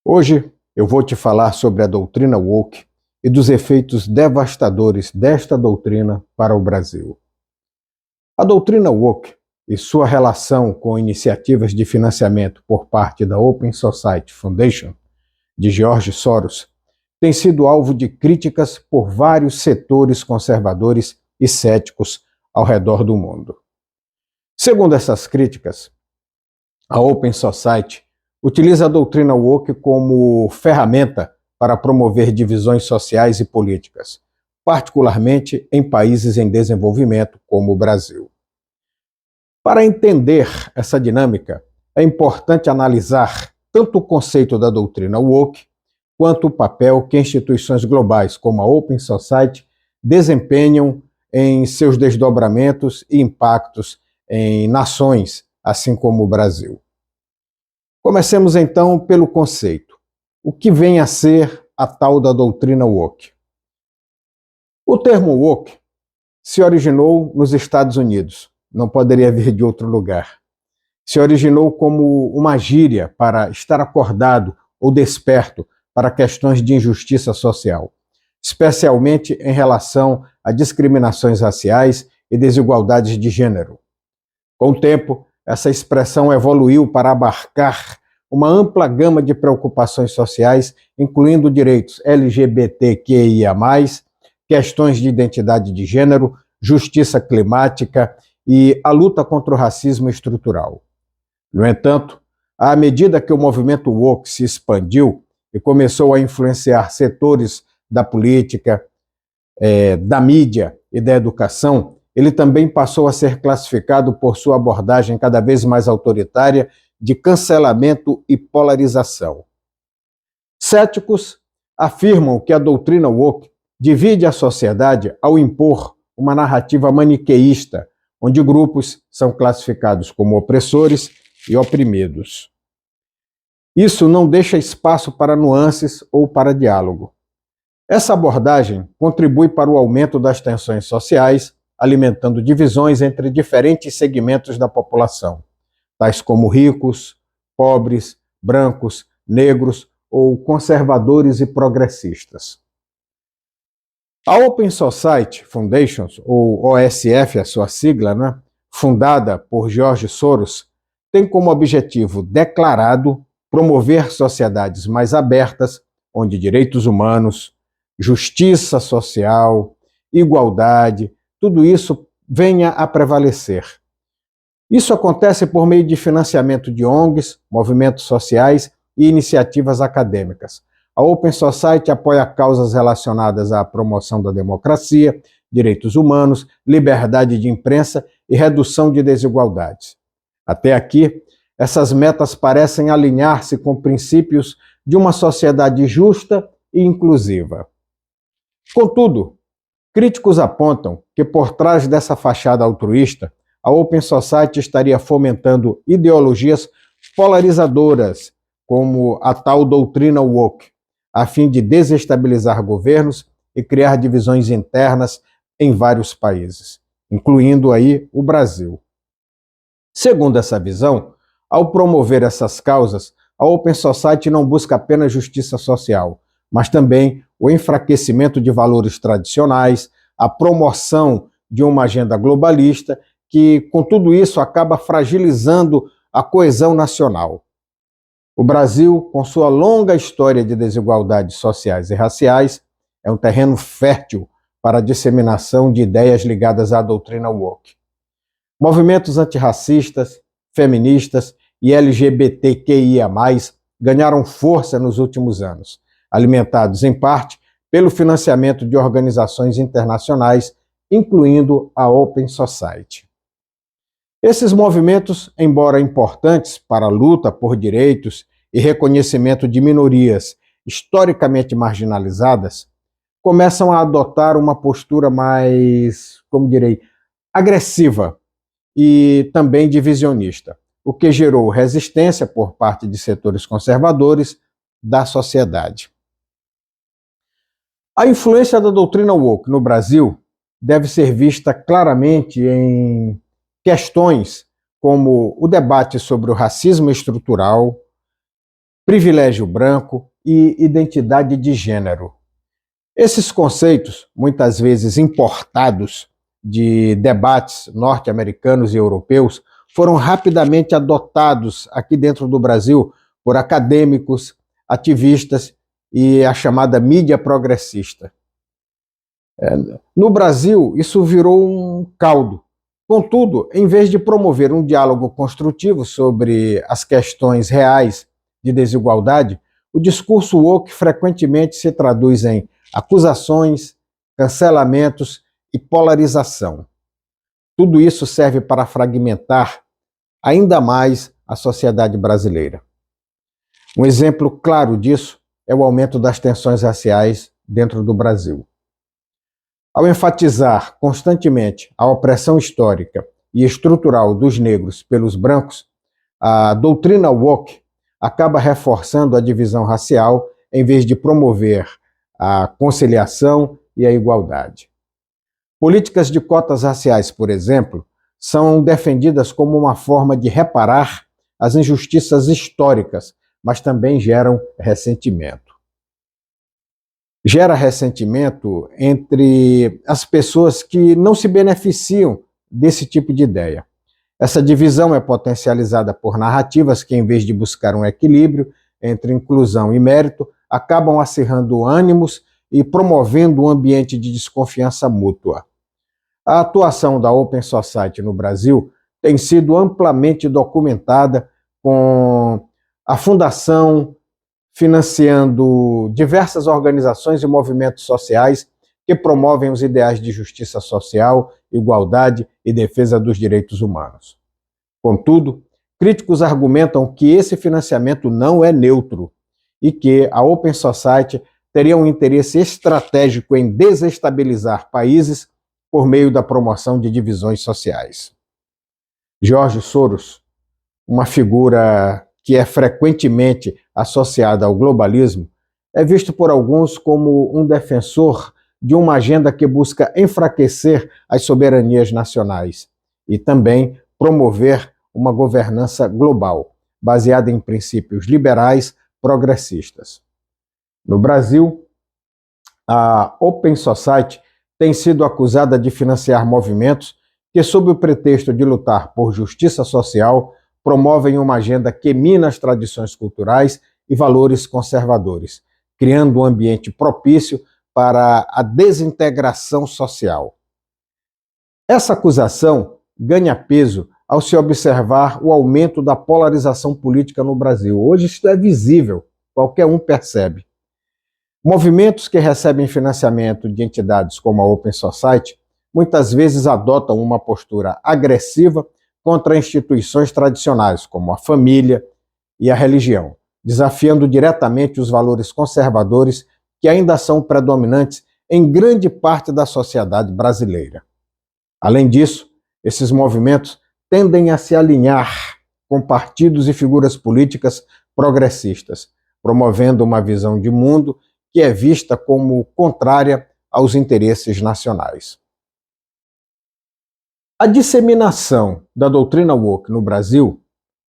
Hoje eu vou te falar sobre a doutrina woke e dos efeitos devastadores desta doutrina para o Brasil. A doutrina woke e sua relação com iniciativas de financiamento por parte da Open Society Foundation, de George Soros, tem sido alvo de críticas por vários setores conservadores e céticos ao redor do mundo. Segundo essas críticas, a Open Society utiliza a doutrina woke como ferramenta para promover divisões sociais e políticas, particularmente em países em desenvolvimento como o Brasil. Para entender essa dinâmica, é importante analisar tanto o conceito da doutrina woke quanto o papel que instituições globais como a Open Society desempenham em seus desdobramentos e impactos em nações, assim como o Brasil. Comecemos então pelo conceito. O que vem a ser a tal da doutrina woke? O termo woke se originou nos Estados Unidos, não poderia vir de outro lugar. Se originou como uma gíria para estar acordado ou desperto para questões de injustiça social, especialmente em relação a discriminações raciais e desigualdades de gênero. Com o tempo, essa expressão evoluiu para abarcar uma ampla gama de preocupações sociais, incluindo direitos LGBTQIA+, questões de identidade de gênero, justiça climática e a luta contra o racismo estrutural. No entanto, à medida que o movimento woke se expandiu e começou a influenciar setores da política, da mídia e da educação, ele também passou a ser classificado por sua abordagem cada vez mais autoritária de cancelamento e polarização. Céticos afirmam que a doutrina woke divide a sociedade ao impor uma narrativa maniqueísta, onde grupos são classificados como opressores e oprimidos. Isso não deixa espaço para nuances ou para diálogo. Essa abordagem contribui para o aumento das tensões sociais, alimentando divisões entre diferentes segmentos da população, tais como ricos, pobres, brancos, negros ou conservadores e progressistas. A Open Society Foundation, ou OSF, a sua sigla, fundada por George Soros, tem como objetivo declarado promover sociedades mais abertas, onde direitos humanos, justiça social, igualdade, tudo isso venha a prevalecer. Isso acontece por meio de financiamento de ONGs, movimentos sociais e iniciativas acadêmicas. A Open Society apoia causas relacionadas à promoção da democracia, direitos humanos, liberdade de imprensa e redução de desigualdades. Até aqui, essas metas parecem alinhar-se com princípios de uma sociedade justa e inclusiva. Contudo, críticos apontam que por trás dessa fachada altruísta, a Open Society estaria fomentando ideologias polarizadoras, como a tal doutrina woke, a fim de desestabilizar governos e criar divisões internas em vários países, incluindo aí o Brasil. Segundo essa visão, ao promover essas causas, a Open Society não busca apenas justiça social, mas também o enfraquecimento de valores tradicionais, a promoção de uma agenda globalista que, com tudo isso, acaba fragilizando a coesão nacional. O Brasil, com sua longa história de desigualdades sociais e raciais, é um terreno fértil para a disseminação de ideias ligadas à doutrina woke. Movimentos antirracistas, feministas e LGBTQIA+, ganharam força nos últimos anos, alimentados em parte pelo financiamento de organizações internacionais, incluindo a Open Society. Esses movimentos, embora importantes para a luta por direitos e reconhecimento de minorias historicamente marginalizadas, começam a adotar uma postura mais, agressiva e também divisionista, o que gerou resistência por parte de setores conservadores da sociedade. A influência da doutrina woke no Brasil deve ser vista claramente em questões como o debate sobre o racismo estrutural, privilégio branco e identidade de gênero. Esses conceitos, muitas vezes importados de debates norte-americanos e europeus, foram rapidamente adotados aqui dentro do Brasil por acadêmicos, ativistas e a chamada mídia progressista. No Brasil, isso virou um caldo. Contudo, em vez de promover um diálogo construtivo sobre as questões reais de desigualdade, o discurso woke frequentemente se traduz em acusações, cancelamentos e polarização. Tudo isso serve para fragmentar ainda mais a sociedade brasileira. Um exemplo claro disso é o aumento das tensões raciais dentro do Brasil. Ao enfatizar constantemente a opressão histórica e estrutural dos negros pelos brancos, a doutrina woke acaba reforçando a divisão racial em vez de promover a conciliação e a igualdade. Políticas de cotas raciais, por exemplo, são defendidas como uma forma de reparar as injustiças históricas, mas também geram ressentimento. Gera ressentimento entre as pessoas que não se beneficiam desse tipo de ideia. Essa divisão é potencializada por narrativas que, em vez de buscar um equilíbrio entre inclusão e mérito, acabam acirrando ânimos e promovendo um ambiente de desconfiança mútua. A atuação da Open Society no Brasil tem sido amplamente documentada, com a fundação financiando diversas organizações e movimentos sociais que promovem os ideais de justiça social, igualdade e defesa dos direitos humanos. Contudo, críticos argumentam que esse financiamento não é neutro e que a Open Society teria um interesse estratégico em desestabilizar países por meio da promoção de divisões sociais. George Soros, uma figura que é frequentemente associada ao globalismo, é visto por alguns como um defensor de uma agenda que busca enfraquecer as soberanias nacionais e também promover uma governança global, baseada em princípios liberais progressistas. No Brasil, a Open Society tem sido acusada de financiar movimentos que, sob o pretexto de lutar por justiça social, promovem uma agenda que mina as tradições culturais e valores conservadores, criando um ambiente propício para a desintegração social. Essa acusação ganha peso ao se observar o aumento da polarização política no Brasil. Hoje isso é visível, qualquer um percebe. Movimentos que recebem financiamento de entidades como a Open Society muitas vezes adotam uma postura agressiva contra instituições tradicionais, como a família e a religião, desafiando diretamente os valores conservadores que ainda são predominantes em grande parte da sociedade brasileira. Além disso, esses movimentos tendem a se alinhar com partidos e figuras políticas progressistas, promovendo uma visão de mundo que é vista como contrária aos interesses nacionais. A disseminação da doutrina woke no Brasil,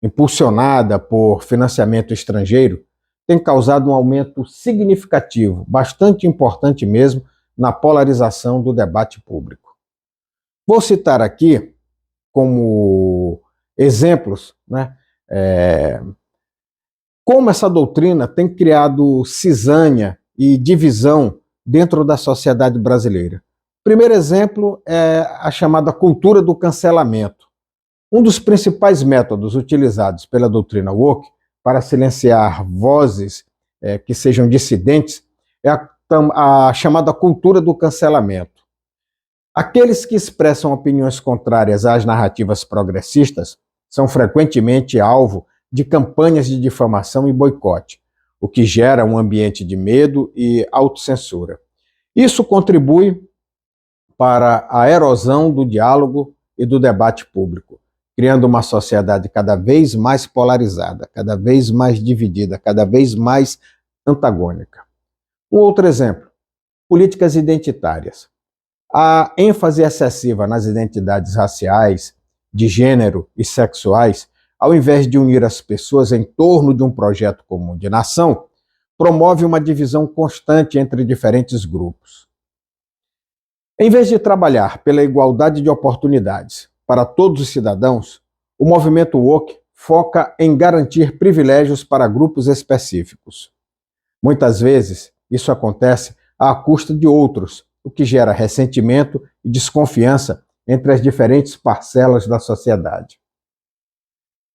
impulsionada por financiamento estrangeiro, tem causado um aumento significativo, bastante importante mesmo, na polarização do debate público. Vou citar aqui como exemplos, como essa doutrina tem criado cisânia e divisão dentro da sociedade brasileira. O primeiro exemplo é a chamada cultura do cancelamento. Um dos principais métodos utilizados pela doutrina woke para silenciar vozes que sejam dissidentes é a chamada cultura do cancelamento. Aqueles que expressam opiniões contrárias às narrativas progressistas são frequentemente alvo de campanhas de difamação e boicote, o que gera um ambiente de medo e autocensura. Isso contribui para a erosão do diálogo e do debate público, criando uma sociedade cada vez mais polarizada, cada vez mais dividida, cada vez mais antagônica. Um outro exemplo, políticas identitárias. A ênfase excessiva nas identidades raciais, de gênero e sexuais ao invés de unir as pessoas em torno de um projeto comum de nação, promove uma divisão constante entre diferentes grupos. Em vez de trabalhar pela igualdade de oportunidades para todos os cidadãos, o movimento woke foca em garantir privilégios para grupos específicos. Muitas vezes, isso acontece à custa de outros, o que gera ressentimento e desconfiança entre as diferentes parcelas da sociedade.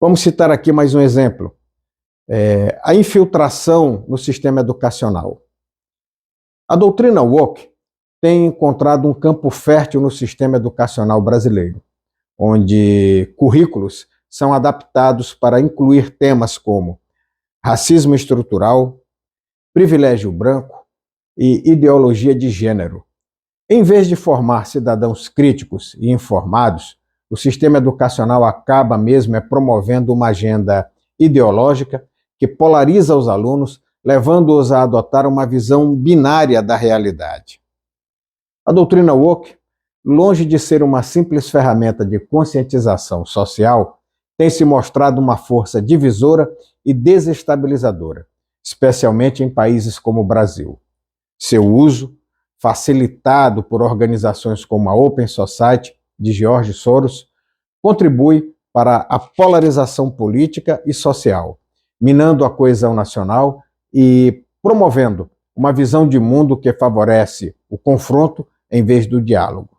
Vamos citar aqui mais um exemplo. A infiltração no sistema educacional. A doutrina woke tem encontrado um campo fértil no sistema educacional brasileiro, onde currículos são adaptados para incluir temas como racismo estrutural, privilégio branco e ideologia de gênero. Em vez de formar cidadãos críticos e informados, o sistema educacional acaba mesmo promovendo uma agenda ideológica que polariza os alunos, levando-os a adotar uma visão binária da realidade. A doutrina woke, longe de ser uma simples ferramenta de conscientização social, tem se mostrado uma força divisora e desestabilizadora, especialmente em países como o Brasil. Seu uso, facilitado por organizações como a Open Society de George Soros, contribui para a polarização política e social, minando a coesão nacional e promovendo uma visão de mundo que favorece o confronto em vez do diálogo.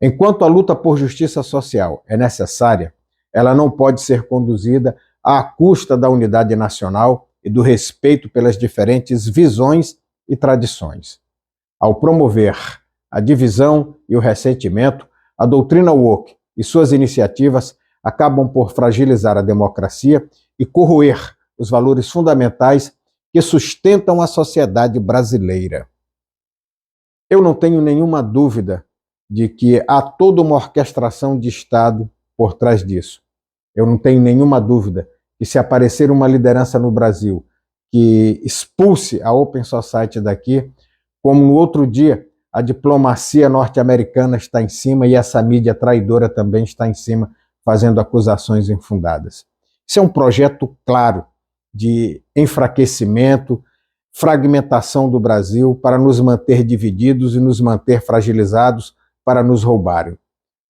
Enquanto a luta por justiça social é necessária, ela não pode ser conduzida à custa da unidade nacional e do respeito pelas diferentes visões e tradições. Ao promover a divisão e o ressentimento, a doutrina woke e suas iniciativas acabam por fragilizar a democracia e corroer os valores fundamentais que sustentam a sociedade brasileira. Eu não tenho nenhuma dúvida de que há toda uma orquestração de Estado por trás disso. Eu não tenho nenhuma dúvida que se aparecer uma liderança no Brasil que expulse a Open Society daqui, como no outro dia a diplomacia norte-americana está em cima e essa mídia traidora também está em cima, fazendo acusações infundadas. Isso é um projeto claro de enfraquecimento, fragmentação do Brasil para nos manter divididos e nos manter fragilizados para nos roubarem.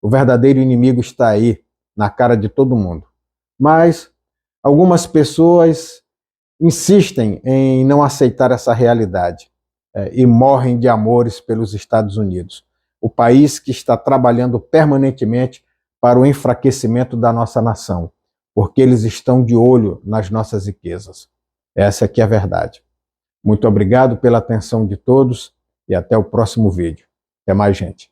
O verdadeiro inimigo está aí, na cara de todo mundo. Mas algumas pessoas insistem em não aceitar essa realidade e morrem de amores pelos Estados Unidos, o país que está trabalhando permanentemente para o enfraquecimento da nossa nação, porque eles estão de olho nas nossas riquezas. Essa aqui é a verdade. Muito obrigado pela atenção de todos e até o próximo vídeo. Até mais, gente.